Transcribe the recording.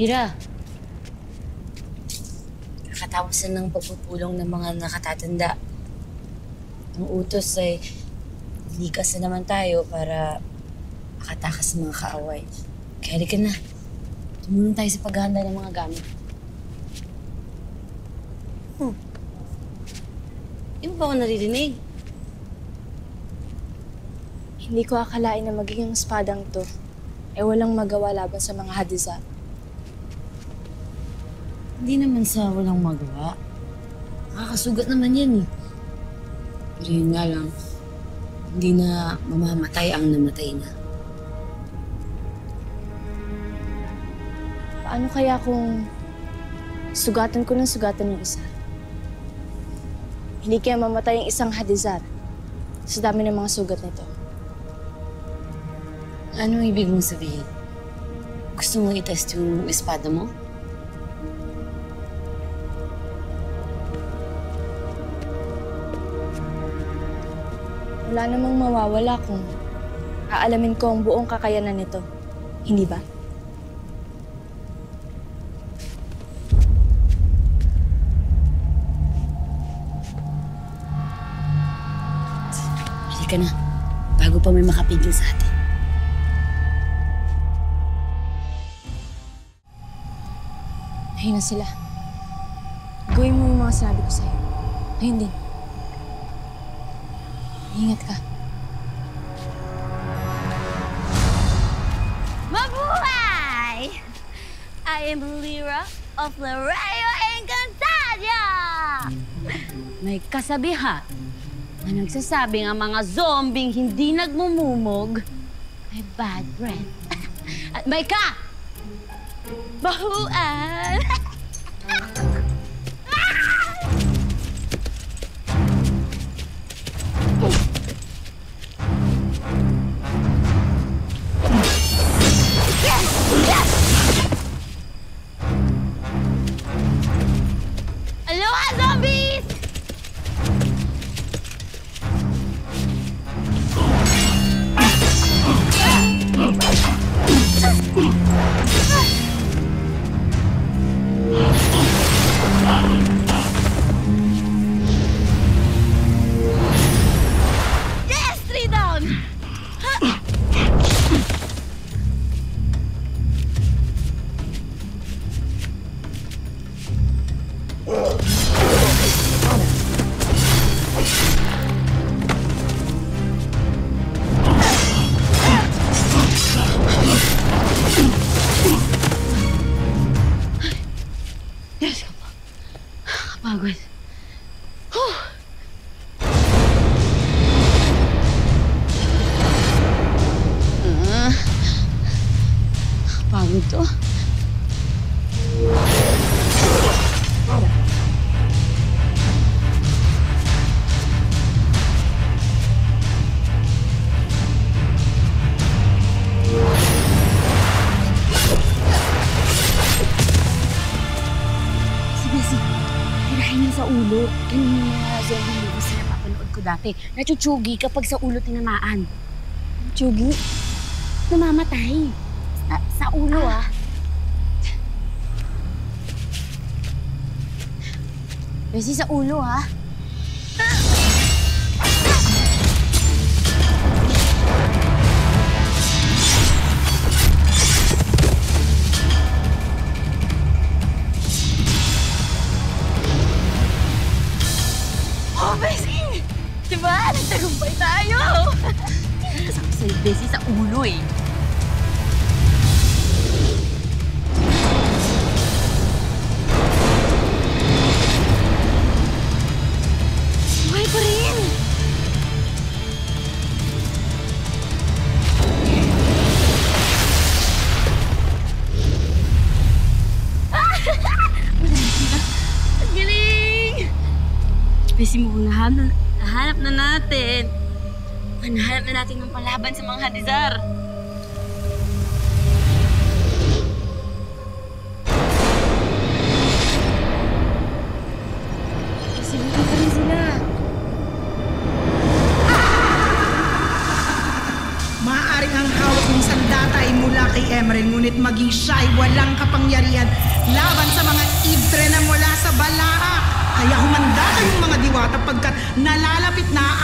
Mira, kakatapos na ng pagpupulong ng mga nakatatanda. Ang utos ay likas na naman tayo para makatakas ng mga kaaway. Kaya halika na. Tumulong tayo sa paghahanda ng mga gamit. Di mo ba ako naririnig? Hindi ko akalain na magiging espadang to walang magawa laban sa mga Hadizar. Hindi naman sa walang magawa. Nakakasugat naman yan eh. Pero yun nga lang, hindi na mamamatay ang namatay na. Paano kaya kung sugatan ko ng sugatan yung isa? Hindi kaya mamatay ang isang Hadizar sa dami ng mga sugat nito. Ano ibig mong sabihin? Gusto mong i-test yung espada mo? Wala namang mawawala kung aalamin ko ang buong kakayanan nito. Hindi ba? Halika na, bago pa may makapigil sa atin. Ayun na sila. Gawin mo yung mga sinabi ko sa'yo. Ayun din. Ingat ka. Mabuhay! I am Lyra of Laredo Encantadia! May kasabihan na nagsasabing ang mga zombing hindi nagmumumog ay bad breath. At may ka! Bahuan! Aloha, zombies! Yes, 3 down! Yes, kapagod. Pagod to. Sa ulo. Ganun yung mga zombie movies na napapanood ko dati. Nachuchugi kapag sa ulo tinamaan. Chugi? Namamatay. Sa ulo, Kasi sa ulo, Oh, Bessie! Diba? Nagtagumpay tayo! Sabi sa'yo, Bessie, sa ulo eh. Buhay pa rin! Ang galing! Bessie, mukhang nahanap na natin. Nahanap na natin ng palaban sa mga Hadizar. Bessie, buhay pa rin sila. Maaaring ang hawak ng sandata ay mula kay Emerald, ngunit maging siya ay walang kapangyarihan laban sa mga idre na mula sa Balaha. Kaya humanda kayong mga diwata pagkat nalalapit na